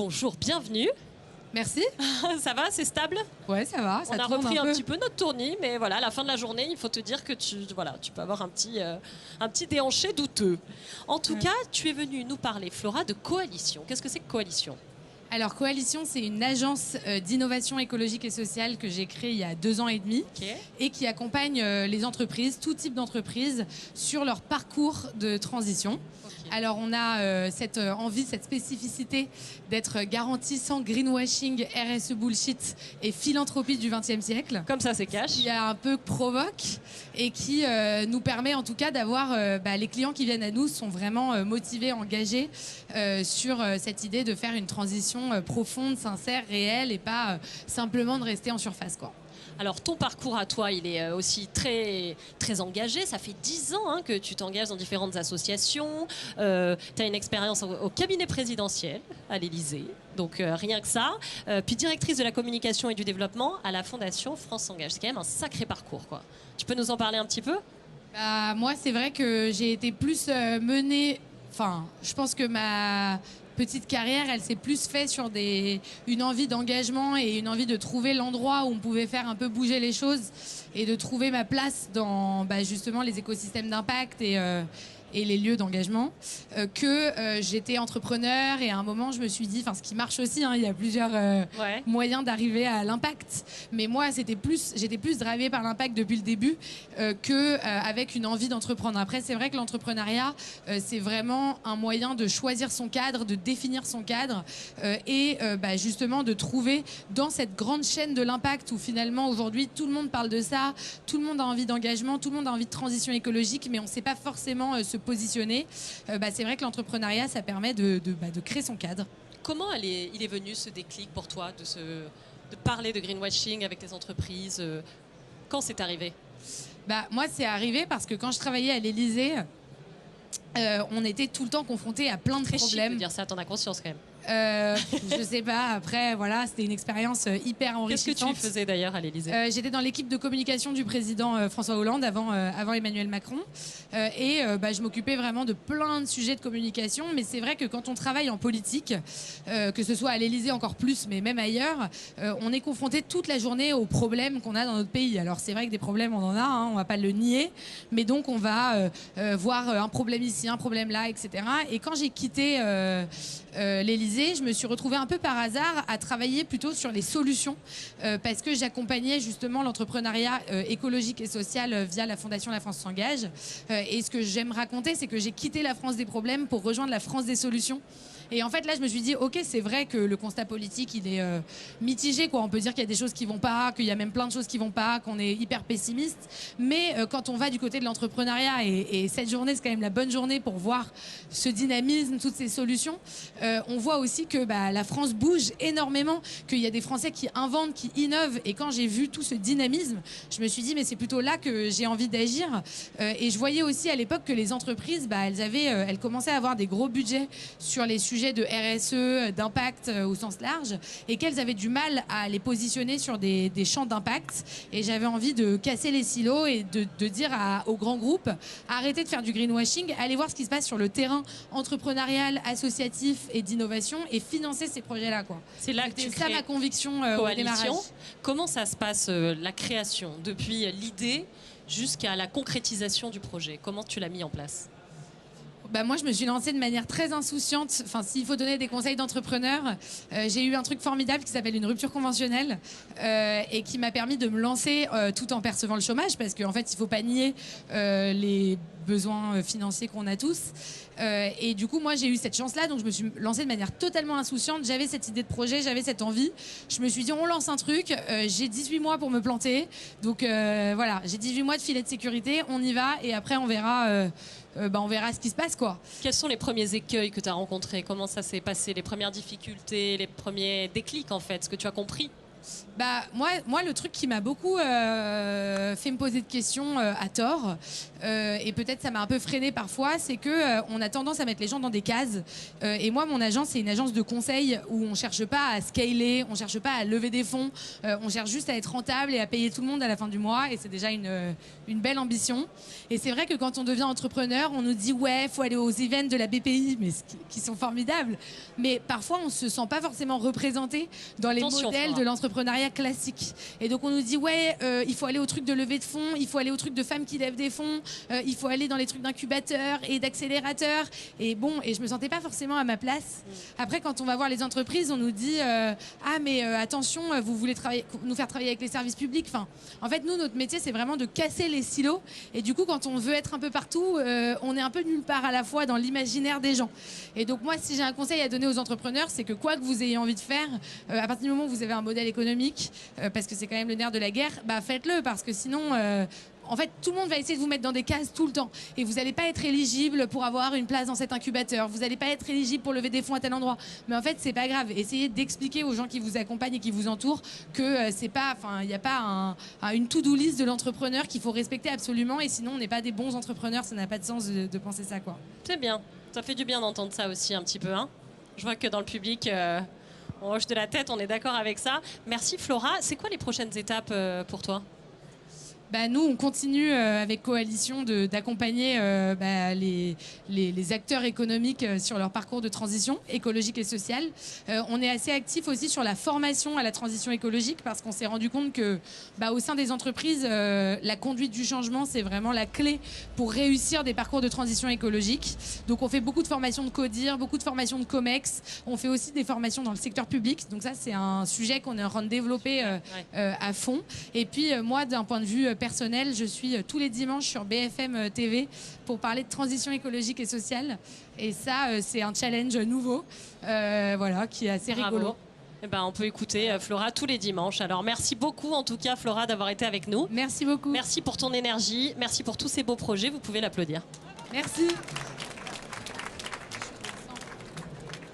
bonjour, bienvenue. Merci. Ça va, c'est stable? Ouais, ça va. On a repris un petit peu notre tournis, mais voilà, à la fin de la journée, il faut te dire que tu peux avoir un petit déhanché douteux. En tout cas, tu es venue nous parler, Flora, de Coalition. Qu'est-ce que c'est que Coalition? Alors, Coalition, c'est une agence d'innovation écologique et sociale que j'ai créée il y a 2 ans et demi et qui accompagne les entreprises, tout type d'entreprises, sur leur parcours de transition. Alors, on a cette envie, cette spécificité d'être garantie sans greenwashing, RSE bullshit et philanthropie du XXe siècle. Comme ça, c'est cash. Qui un peu provoque et qui nous permet en tout cas d'avoir... les clients qui viennent à nous sont vraiment motivés, engagés sur cette idée de faire une transition profonde, sincère, réelle et pas simplement de rester en surface, quoi. Alors, ton parcours à toi, il est aussi très, très engagé. Ça fait 10 ans que tu t'engages dans différentes associations. Tu as une expérience au cabinet présidentiel à l'Élysée. Donc, rien que ça. Puis, directrice de la communication et du développement à la Fondation France S'engage. C'est quand même un sacré parcours, quoi. Tu peux nous en parler un petit peu? Moi, c'est vrai que j'ai été plus menée... Enfin, je pense que ma petite carrière, elle s'est plus faite sur une envie d'engagement et une envie de trouver l'endroit où on pouvait faire un peu bouger les choses et de trouver ma place dans justement les écosystèmes d'impact et les lieux d'engagement, j'étais entrepreneur et à un moment je me suis dit, ce qui marche aussi, il y a plusieurs moyens d'arriver à l'impact, mais moi j'étais plus drivée par l'impact depuis le début qu'avec une envie d'entreprendre. Après c'est vrai que l'entrepreneuriat c'est vraiment un moyen de choisir son cadre, de définir son cadre et justement de trouver dans cette grande chaîne de l'impact où finalement aujourd'hui tout le monde parle de ça, tout le monde a envie d'engagement, tout le monde a envie de transition écologique, mais on ne sait pas forcément se positionner. C'est vrai que l'entrepreneuriat, ça permet de créer son cadre. Comment il est venu ce déclic pour toi de parler de greenwashing avec les entreprises? Quand c'est arrivé? Moi, c'est arrivé parce que quand je travaillais à l'Élysée, on était tout le temps confrontés à plein de problèmes. Très chic de dire ça, t'en as conscience quand même. Je sais pas, après voilà, c'était une expérience hyper enrichissante. Qu'est-ce que tu faisais d'ailleurs à l'Élysée? J'étais dans l'équipe de communication du président François Hollande avant Emmanuel Macron je m'occupais vraiment de plein de sujets de communication, mais c'est vrai que quand on travaille en politique, que ce soit à l'Élysée encore plus, mais même ailleurs, on est confronté toute la journée aux problèmes qu'on a dans notre pays. Alors c'est vrai que des problèmes on en a, on va pas le nier, mais donc on va voir un problème ici, un problème là, etc. Et quand j'ai quitté l'Élysée, je me suis retrouvée un peu par hasard à travailler plutôt sur les solutions parce que j'accompagnais justement l'entrepreneuriat écologique et social via la Fondation La France S'engage. Et ce que j'aime raconter, c'est que j'ai quitté la France des problèmes pour rejoindre la France des solutions. Et en fait, là, je me suis dit, ok, c'est vrai que le constat politique, il est mitigé, quoi. On peut dire qu'il y a des choses qui vont pas, qu'il y a même plein de choses qui vont pas, qu'on est hyper pessimiste. Mais quand on va du côté de l'entrepreneuriat, et cette journée, c'est quand même la bonne journée pour voir ce dynamisme, toutes ces solutions, on voit aussi que la France bouge énormément, qu'il y a des Français qui inventent, qui innovent. Et quand j'ai vu tout ce dynamisme, je me suis dit, mais c'est plutôt là que j'ai envie d'agir. Et je voyais aussi à l'époque que les entreprises, elles commençaient à avoir des gros budgets sur les sujets de RSE, d'impact au sens large, et qu'elles avaient du mal à les positionner sur des champs d'impact. Et j'avais envie de casser les silos et de dire aux grands groupes, arrêtez de faire du greenwashing, allez voir ce qui se passe sur le terrain entrepreneurial, associatif et d'innovation et financer ces projets-là, quoi. C'est là que tu crées ma conviction au démarrage. Comment ça se passe, la création, depuis l'idée jusqu'à la concrétisation du projet? Comment tu l'as mis en place? Moi, je me suis lancée de manière très insouciante. Enfin, s'il faut donner des conseils d'entrepreneur, j'ai eu un truc formidable qui s'appelle une rupture conventionnelle et qui m'a permis de me lancer tout en percevant le chômage, parce qu'en fait, il ne faut pas nier les besoins financiers qu'on a tous. Et du coup, moi, j'ai eu cette chance-là, donc je me suis lancée de manière totalement insouciante. J'avais cette idée de projet, j'avais cette envie. Je me suis dit, on lance un truc. J'ai 18 mois pour me planter. Donc voilà, j'ai 18 mois de filet de sécurité. On y va et après, on verra ce qui se passe, quoi. Quels sont les premiers écueils que tu as rencontrés? Comment ça s'est passé? Les premières difficultés, les premiers déclics, en fait, ce que tu as compris? Moi, le truc qui m'a beaucoup fait me poser de questions à tort, et peut-être ça m'a un peu freiné parfois, c'est que on a tendance à mettre les gens dans des cases. Et moi, mon agence, c'est une agence de conseil où on cherche pas à scaler, on cherche pas à lever des fonds, on cherche juste à être rentable et à payer tout le monde à la fin du mois. Et c'est déjà une belle ambition. Et c'est vrai que quand on devient entrepreneur, on nous dit ouais, faut aller aux events de la BPI, mais qui sont formidables. Mais parfois, on se sent pas forcément représenté dans les modèles de l'entrepreneuriat classique. Et donc on nous dit ouais, il faut aller au truc de levée de fonds, il faut aller au truc de femmes qui lèvent des fonds, il faut aller dans les trucs d'incubateurs et d'accélérateurs. Et je me sentais pas forcément à ma place. Après, quand on va voir les entreprises, on nous dit ah mais attention, vous voulez nous faire travailler avec les services publics. Enfin, en fait, nous, notre métier, c'est vraiment de casser les silos. Et du coup, quand on veut être un peu partout, on est un peu nulle part à la fois dans l'imaginaire des gens. Et donc moi, si j'ai un conseil à donner aux entrepreneurs, c'est que quoi que vous ayez envie de faire, à partir du moment où vous avez un modèle économique, parce que c'est quand même le nerf de la guerre, faites-le, parce que sinon, en fait, tout le monde va essayer de vous mettre dans des cases tout le temps. Et vous n'allez pas être éligible pour avoir une place dans cet incubateur. Vous n'allez pas être éligible pour lever des fonds à tel endroit. Mais en fait, c'est pas grave. Essayez d'expliquer aux gens qui vous accompagnent et qui vous entourent que c'est pas, il n'y a pas une to-do list de l'entrepreneur qu'il faut respecter absolument. Et sinon, on n'est pas des bons entrepreneurs. Ça n'a pas de sens de penser ça, quoi. C'est bien. Ça fait du bien d'entendre ça aussi un petit peu. Hein. Je vois que dans le public... on hoche de la tête, on est d'accord avec ça. Merci Flora. C'est quoi les prochaines étapes pour toi ? Nous, on continue avec Coalition d'accompagner les acteurs économiques sur leur parcours de transition écologique et sociale. On est assez actif aussi sur la formation à la transition écologique parce qu'on s'est rendu compte que au sein des entreprises, la conduite du changement, c'est vraiment la clé pour réussir des parcours de transition écologique. Donc on fait beaucoup de formations de CODIR, beaucoup de formations de COMEX. On fait aussi des formations dans le secteur public. Donc ça, c'est un sujet qu'on est en train de développer à fond. Et puis moi, d'un point de vue personnel, je suis tous les dimanches sur BFM TV pour parler de transition écologique et sociale. Et ça, c'est un challenge nouveau, qui est assez rigolo. On peut écouter Flora tous les dimanches. Alors merci beaucoup en tout cas Flora d'avoir été avec nous. Merci beaucoup. Merci pour ton énergie, merci pour tous ces beaux projets. Vous pouvez l'applaudir. Merci.